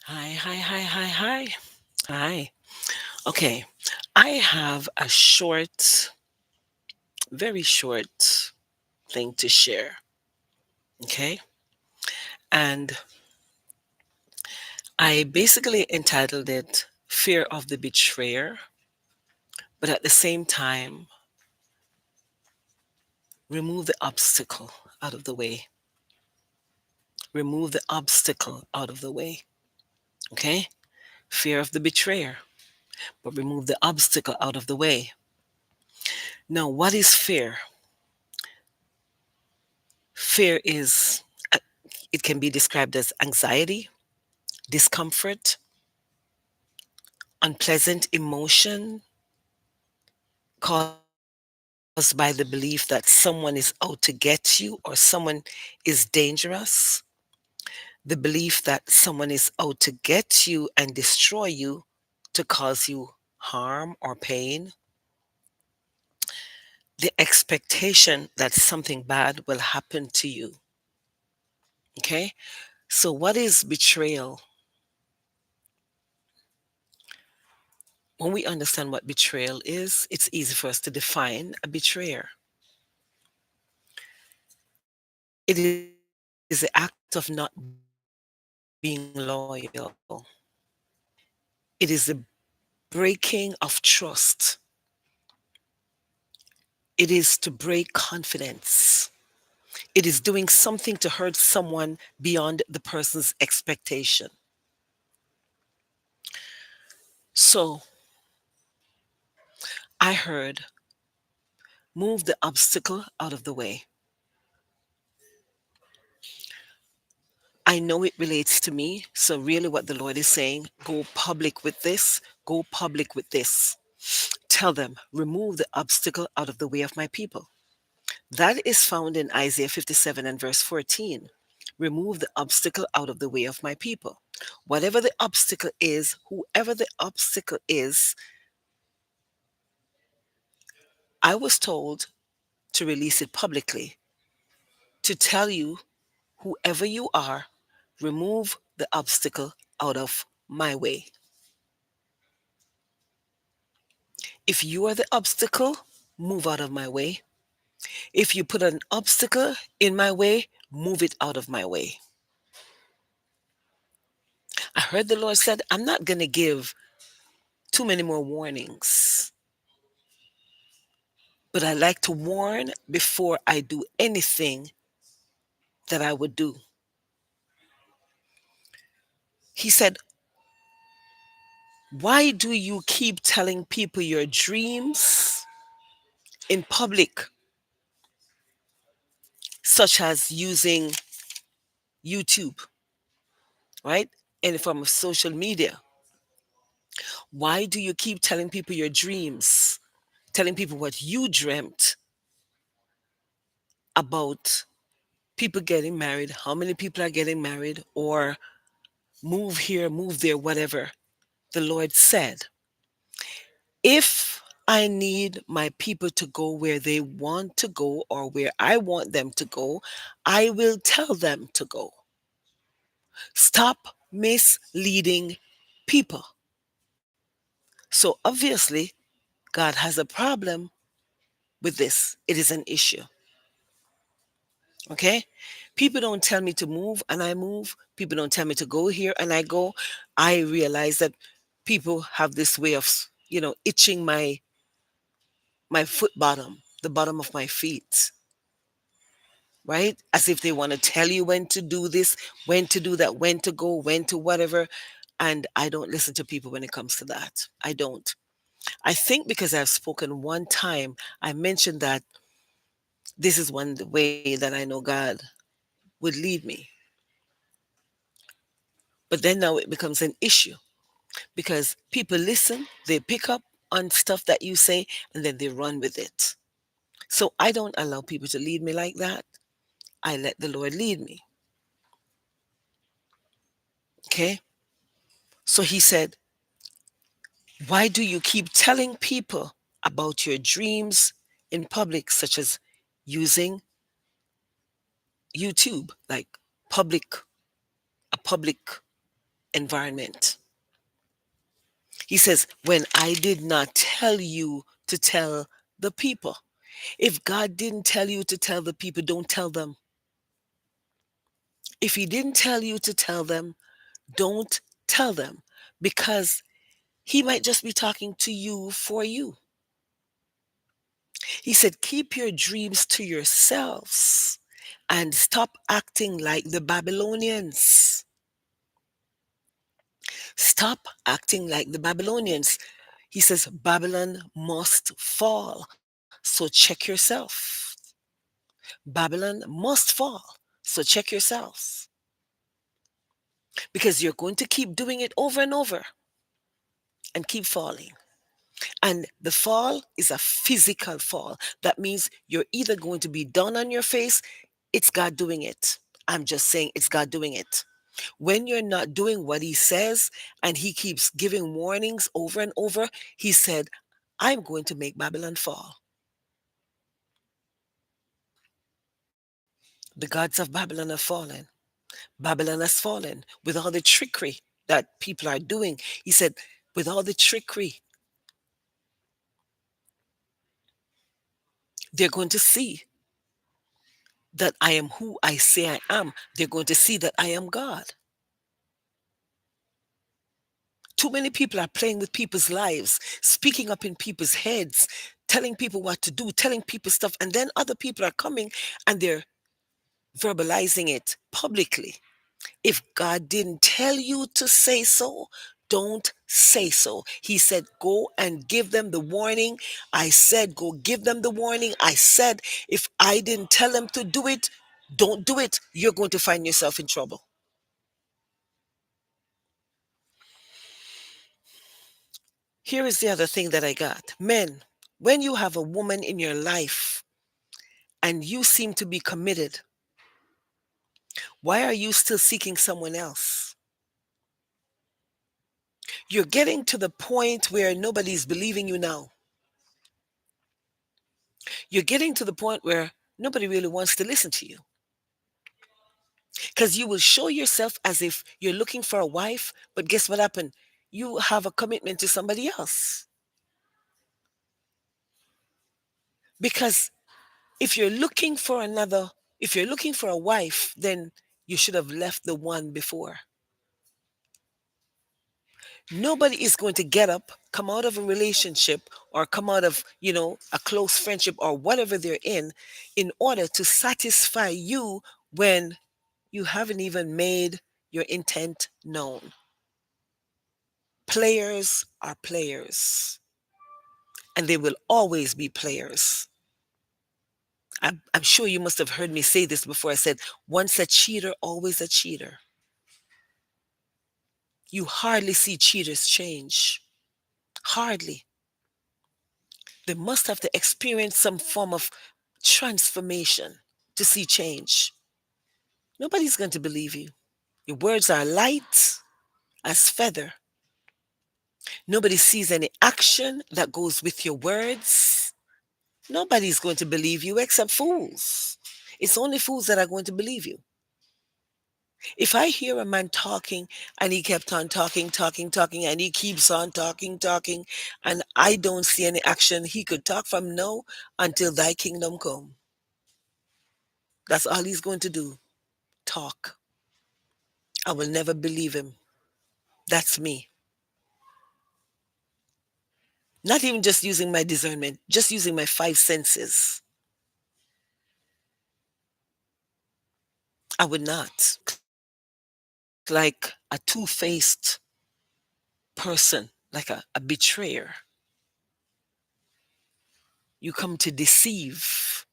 Hi, hi, hi, hi, hi. Hi. Okay. I have a short, very short thing to share. Okay. And I basically entitled it Fear of the Betrayer, but at the same time, remove the obstacle out of the way. Remove the obstacle out of the way. Okay. Fear of the betrayer, but remove the obstacle out of the way. Now, what is fear? Fear is, uh, it can be described as anxiety, discomfort, unpleasant emotion caused by the belief that someone is out to get you or someone is dangerous, the belief that someone is out to get you and destroy you to cause you harm or pain, the expectation that something bad will happen to you. Okay? So, what is betrayal? When we understand what betrayal is, it's easy for us to define a betrayer. It is the act of not being loyal. It is the breaking of trust. It is to break confidence. It is doing something to hurt someone beyond the person's expectation. So I heard, move the obstacle out of the way. I know it relates to me. So, really, what the Lord is saying, go public with this, go public with this. Tell them, remove the obstacle out of the way of my people. That is found in Isaiah 57 and verse 14. Remove the obstacle out of the way of my people. Whatever the obstacle is, whoever the obstacle is, I was told to release it publicly, to tell you, whoever you are, remove the obstacle out of my way. If you are the obstacle, move out of my way. If you put an obstacle in my way, move it out of my way. I heard the Lord said, I'm not going to give too many more warnings, but I like to warn before I do anything that I would do. He said, why do you keep telling people your dreams in public, such as using YouTube, right? Any form of social media. Why do you keep telling people your dreams, telling people what you dreamt about people getting married, how many people are getting married, or move here, move there, whatever? The Lord said, if I need my people to go where they want to go or where I want them to go, I will tell them to go. Stop misleading people. So obviously, God has a problem with this. It is an issue. Okay? People don't tell me to move and I move. People don't tell me to go here and I go. I realize that people have this way of, itching my foot bottom, the bottom of my feet, right? As if they want to tell you when to do this, when to do that, when to go, when to whatever. And I don't listen to people when it comes to that. I don't. I think because I've spoken one time, I mentioned that this is one way that I know God would lead me. But then now it becomes an issue because people listen, they pick up on stuff that you say, and then they run with it. So I don't allow people to lead me like that. I let the Lord lead me. Okay. So he said, why do you keep telling people about your dreams in public, such as using YouTube, like public, a public environment. He says, when I did not tell you to tell the people. If God didn't tell you to tell the people, don't tell them. If he didn't tell you to tell them, don't tell them, because he might just be talking to you for you. He said, keep your dreams to yourselves and stop acting like the Babylonians. Stop acting like the Babylonians. He says, Babylon must fall. So check yourself. Babylon must fall. So check yourselves. Because you're going to keep doing it over and over and keep falling. And the fall is a physical fall. That means you're either going to be down on your face, it's God doing it. I'm just saying it's God doing it. When you're not doing what he says and he keeps giving warnings over and over, he said, I'm going to make Babylon fall. The gods of Babylon have fallen. Babylon has fallen with all the trickery that people are doing. He said, with all the trickery, they're going to see that I am who I say I am. They're going to see that I am God. Too many people are playing with people's lives, speaking up in people's heads, telling people what to do, telling people stuff, and then other people are coming and they're verbalizing it publicly. If God didn't tell you to say so, don't say so. He said, go and give them the warning. I said, go give them the warning. I said, if I didn't tell them to do it, don't do it. You're going to find yourself in trouble. Here is the other thing that I got. Men, when you have a woman in your life and you seem to be committed, why are you still seeking someone else? You're getting to the point where nobody's believing you now. You're getting to the point where nobody really wants to listen to you. Because you will show yourself as if you're looking for a wife, but guess what happened? You have a commitment to somebody else. Because if you're looking for another, if you're looking for a wife, then you should have left the one before. Nobody is going to get up, come out of a relationship or come out of, a close friendship or whatever they're in order to satisfy you when you haven't even made your intent known. Players are players, and they will always be players. I'm sure you must have heard me say this before. I said, once a cheater, always a cheater. You hardly see cheaters change. Hardly. They must have to experience some form of transformation to see change. Nobody's going to believe you. Your words are light as feather. Nobody sees any action that goes with your words. Nobody's going to believe you except fools. It's only fools that are going to believe you. If I hear a man talking and he kept on talking, talking, talking, and he keeps on talking, talking, and I don't see any action, he could talk from now until thy kingdom come. That's all he's going to do. Talk. I will never believe him. That's me. Not even just using my discernment, just using my five senses. I would not. Like a two-faced person, like a betrayer. You come to deceive.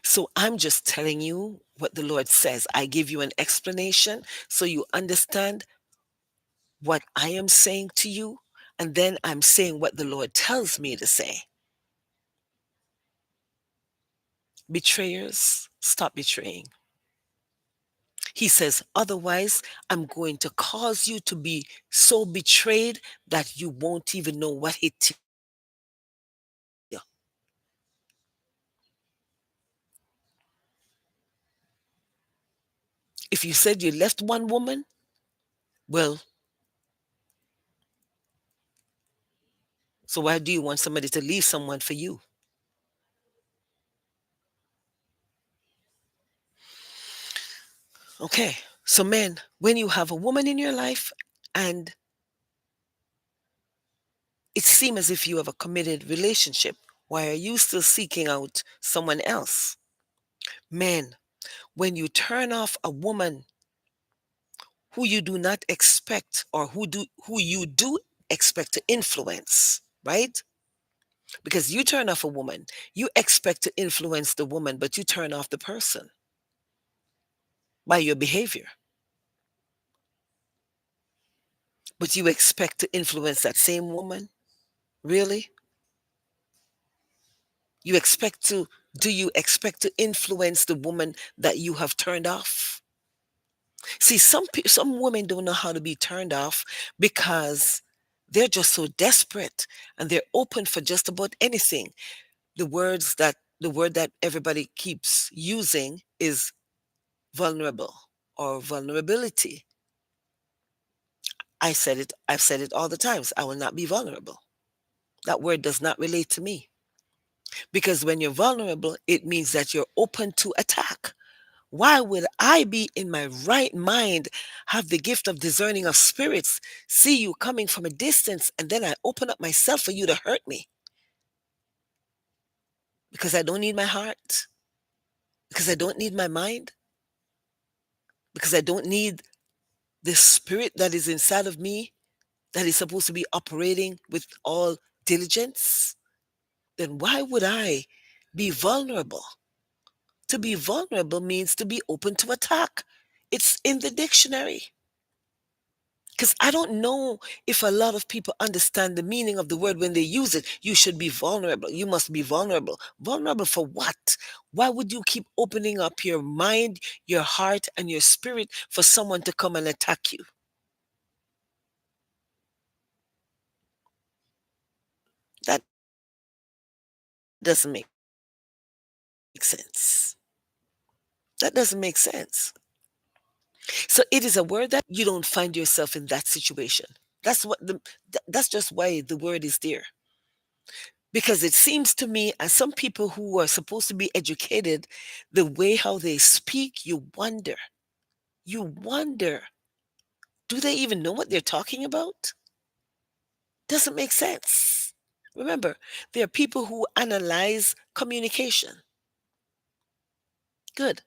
So I'm just telling you what the Lord says. I give you an explanation so you understand what I am saying to you, and then I'm saying what the Lord tells me to say. Betrayers, stop betraying. He says, otherwise, I'm going to cause you to be so betrayed that you won't even know what hit you. If you said you left one woman, Well, so why do you want somebody to leave someone for you? Okay. So, men, when you have a woman in your life and it seems as if you have a committed relationship, why are you still seeking out someone else? Men, when you turn off a woman who you do not expect or who you do expect to influence, right? Because you turn off a woman, you expect to influence the woman, but you turn off the person by your behavior. But you expect to influence that same woman? Really? You expect to do you expect to influence the woman that you have turned off? See, some women don't know how to be turned off because they're just so desperate and they're open for just about anything. The word that everybody keeps using is vulnerable or vulnerability. I've said it all the times. I will not be vulnerable. That word does not relate to me because when you're vulnerable, it means that you're open to attack. Why would I be in my right mind, have the gift of discerning of spirits, see you coming from a distance, and then I open up myself for you to hurt me because I don't need my heart, because I don't need my mind, because I don't need the spirit that is inside of me that is supposed to be operating with all diligence? Then why would I be vulnerable? To be vulnerable means to be open to attack. It's in the dictionary. Because I don't know if a lot of people understand the meaning of the word when they use it. You should be vulnerable. You must be vulnerable. Vulnerable for what? Why would you keep opening up your mind, your heart, and your spirit for someone to come and attack you? That doesn't make sense. That doesn't make sense. So it is a word that you don't find yourself in that situation. That's just why the word is there. Because it seems to me, as some people who are supposed to be educated, the way how they speak, you wonder, do they even know what they're talking about? Doesn't make sense. Remember, there are people who analyze communication. Good.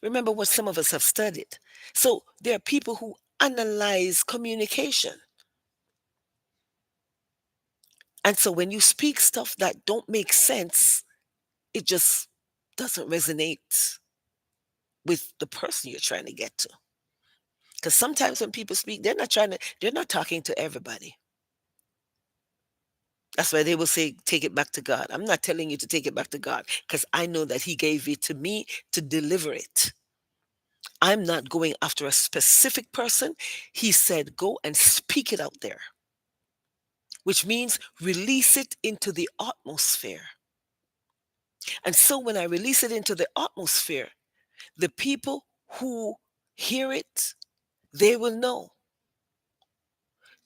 Remember what some of us have studied. So there are people who analyze communication. And so when you speak stuff that don't make sense, it just doesn't resonate with the person you're trying to get to. Because sometimes when people speak, they're not talking to everybody. That's why they will say, take it back to God. I'm not telling you to take it back to God because I know that He gave it to me to deliver it. I'm not going after a specific person. He said, go and speak it out there, which means release it into the atmosphere. And so when I release it into the atmosphere, the people who hear it, they will know.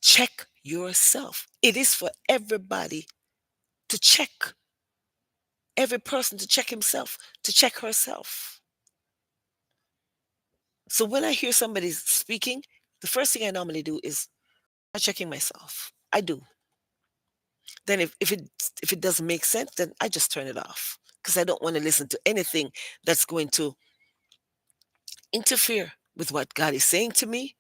Check yourself. It is for everybody to check, every person to check himself, to check herself. So when I hear somebody speaking, the first thing I normally do is I'm checking myself. I do. Then if it doesn't make sense, then I just turn it off because I don't want to listen to anything that's going to interfere with what God is saying to me,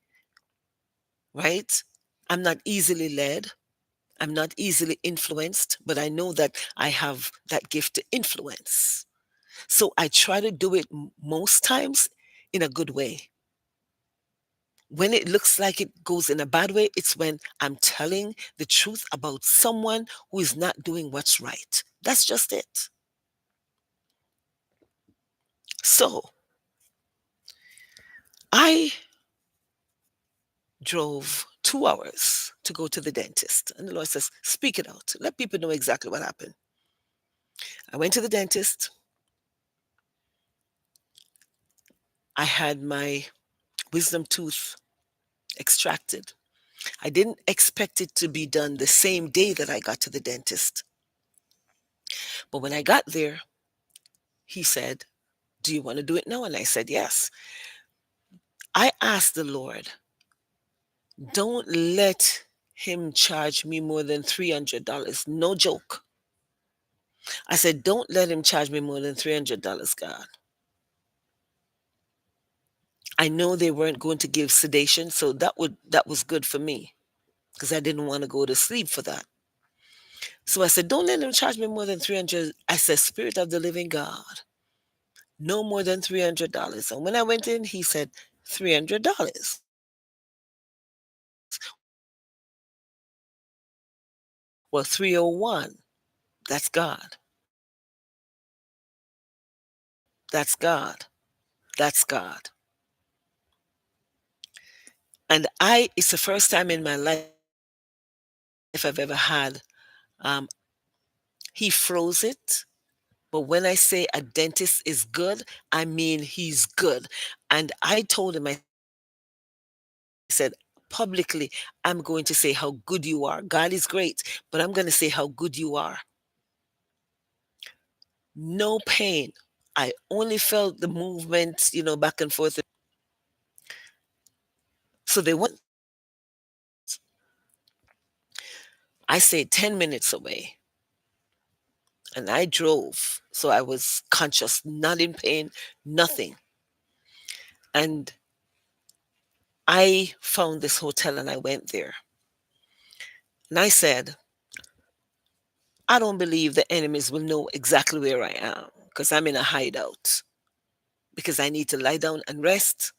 right? I'm not easily led. I'm not easily influenced, but I know that I have that gift to influence. So I try to do it most times in a good way. When it looks like it goes in a bad way, it's when I'm telling the truth about someone who is not doing what's right. That's just it. So I drove 2 hours to go to the dentist. And the Lord says, speak it out. Let people know exactly what happened. I went to the dentist. I had my wisdom tooth extracted. I didn't expect it to be done the same day that I got to the dentist. But when I got there, he said, "Do you want to do it now?" And I said, "Yes." I asked the Lord, don't let him charge me more than $300. No joke. I said, don't let him charge me more than $300, God. I know they weren't going to give sedation, so that was good for me because I didn't want to go to sleep for that. So I said, don't let him charge me more than 300. I said, Spirit of the living God, no more than $300. And when I went in, he said, $300. Well, 301. That's God. That's God. That's God. And it's the first time in my life I've ever had. Um, he froze it. But when I say a dentist is good, I mean he's good. And I told him, I said publicly, I'm going to say how good you are. God is great, but I'm going to say how good you are. No pain. I only felt the movement, back and forth. So they went, I say 10 minutes away, and I drove. So I was conscious, not in pain, nothing. And I found this hotel and I went there. And I said, I don't believe the enemies will know exactly where I am because I'm in a hideout because I need to lie down and rest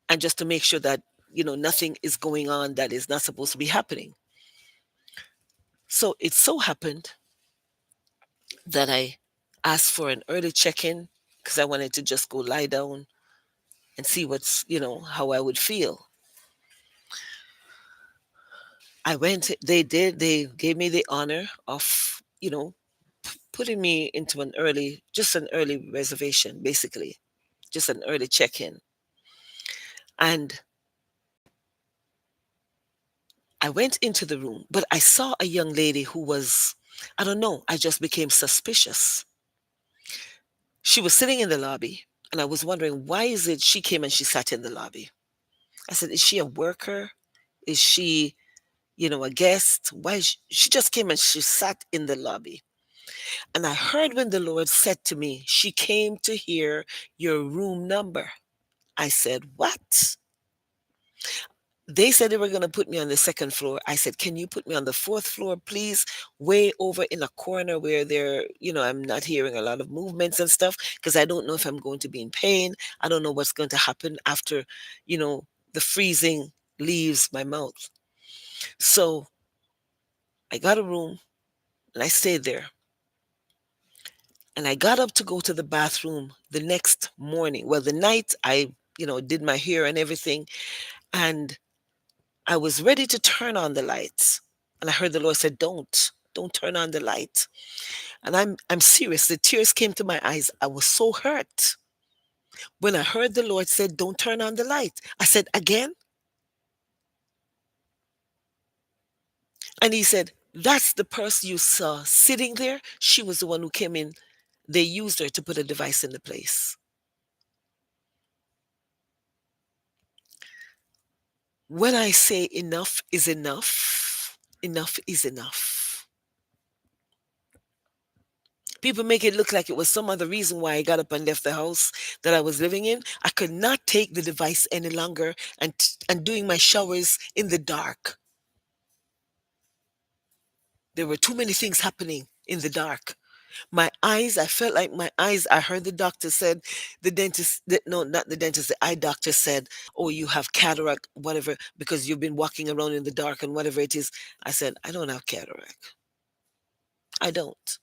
and just to make sure that, nothing is going on that is not supposed to be happening. So it so happened that I asked for an early check-in because I wanted to just go lie down and see how I would feel. I went, they gave me the honor of, putting me into just an early reservation, basically, just an early check-in. And I went into the room, but I saw a young lady who was, I don't know, I just became suspicious. She was sitting in the lobby, and I was wondering, why is it she came and she sat in the lobby? I said, is she a worker? Is she, a guest? She just came and she sat in the lobby. And I heard when the Lord said to me, she came to hear your room number. I said, what? They said they were going to put me on the second floor. I said, can you put me on the fourth floor, please? Way over in a corner where I'm not hearing a lot of movements and stuff because I don't know if I'm going to be in pain. I don't know what's going to happen after, the freezing leaves my mouth. So I got a room and I stayed there. And I got up to go to the bathroom the next morning. Well, the night I, did my hair and everything. And I was ready to turn on the lights. And I heard the Lord said, don't turn on the light. And I'm serious. The tears came to my eyes. I was so hurt. When I heard the Lord said, don't turn on the light, I said, again? And he said, that's the person you saw sitting there. She was the one who came in. They used her to put a device in the place. When I say enough is enough, enough is enough. People make it look like it was some other reason why I got up and left the house that I was living in. I could not take the device any longer and doing my showers in the dark. There were too many things happening in the dark. My eyes, I felt like my eyes, I heard the doctor said, the dentist, no, not the dentist, the eye doctor said, oh, you have cataract, whatever, because you've been walking around in the dark and whatever it is. I said, I don't have cataract. I don't,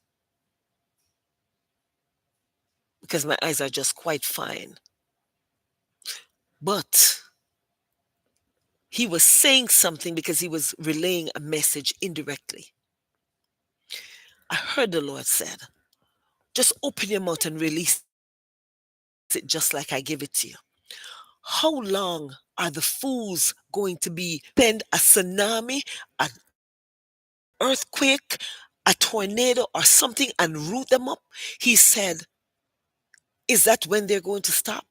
because my eyes are just quite fine. But he was saying something because he was relaying a message indirectly. I heard the Lord said, just open your mouth and release it just like I give it to you. How long are the fools going to be send a tsunami, an earthquake, a tornado, or something and root them up? He said, is that when they're going to stop?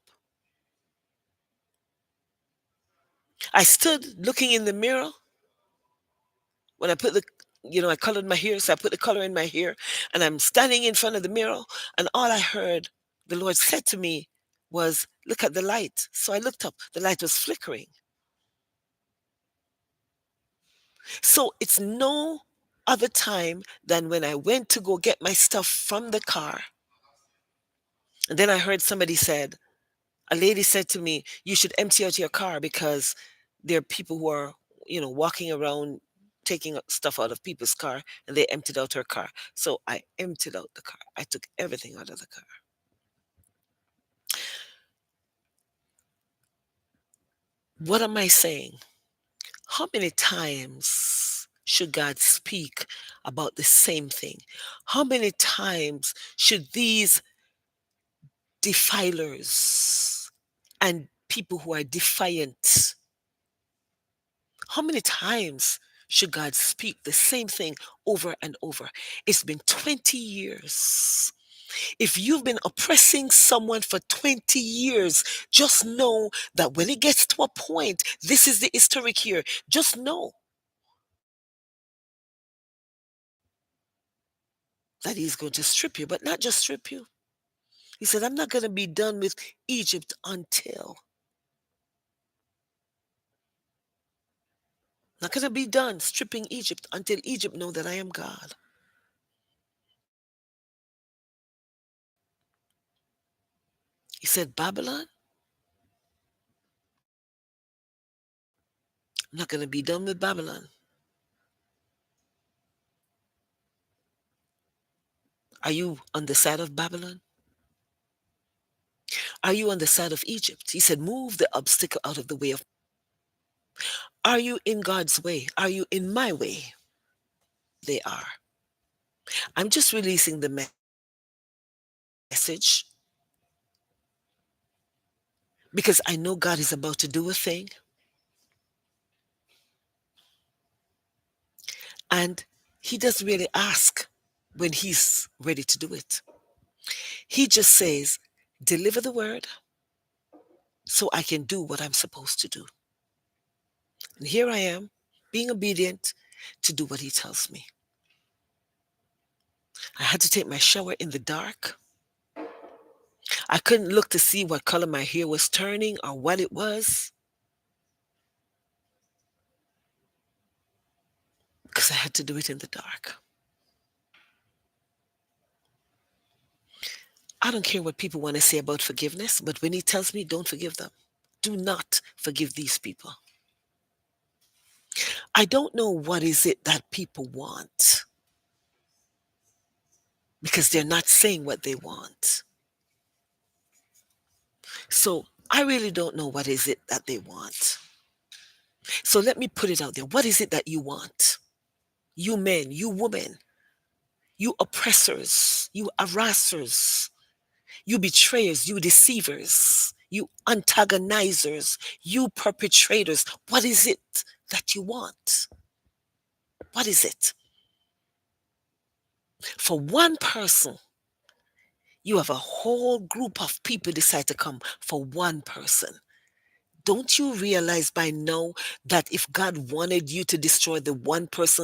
I stood looking in the mirror when I put the, I colored my hair, so I put the color in my hair, and I'm standing in front of the mirror, and all I heard the Lord said to me was, look at the light. So I looked up, the light was flickering. So it's no other time than when I went to go get my stuff from the car. And then I heard somebody said, a lady said to me, you should empty out your car because there are people who are, walking around taking stuff out of people's car, and they emptied out her car. So I emptied out the car. I took everything out of the car. What am I saying? How many times should God speak about the same thing? How many times should these defilers and people who are defiant, how many times should God speak the same thing over and over? It's been 20 years. If you've been oppressing someone for 20 years, just know that when it gets to a point, this is the historic here, just know that he's going to strip you, but not just strip you. He said, I'm not going to be done with Egypt until. Not going to be done stripping Egypt until Egypt know that I am God. He said, Babylon, I'm not going to be done with Babylon. Are you on the side of Babylon? Are you on the side of Egypt? He said, move the obstacle out of the way of. Are you in God's way? Are you in my way? They are. I'm just releasing the message because I know God is about to do a thing. And he doesn't really ask when he's ready to do it. He just says, deliver the word so I can do what I'm supposed to do. And here I am, being obedient to do what he tells me. I had to take my shower in the dark. I couldn't look to see what color my hair was turning or what it was because I had to do it in the dark. I don't care what people want to say about forgiveness, but when he tells me don't forgive them, do not forgive these people. I don't know what is it that people want because they're not saying what they want. So I really don't know what is it that they want. So let me put it out there. What is it that you want? You men, you women, you oppressors, you harassers, you betrayers, you deceivers, you antagonizers, you perpetrators. What is it that you want? What is it? For one person, you have a whole group of people decide to come for one person. Don't you realize by now that if God wanted you to destroy the one person,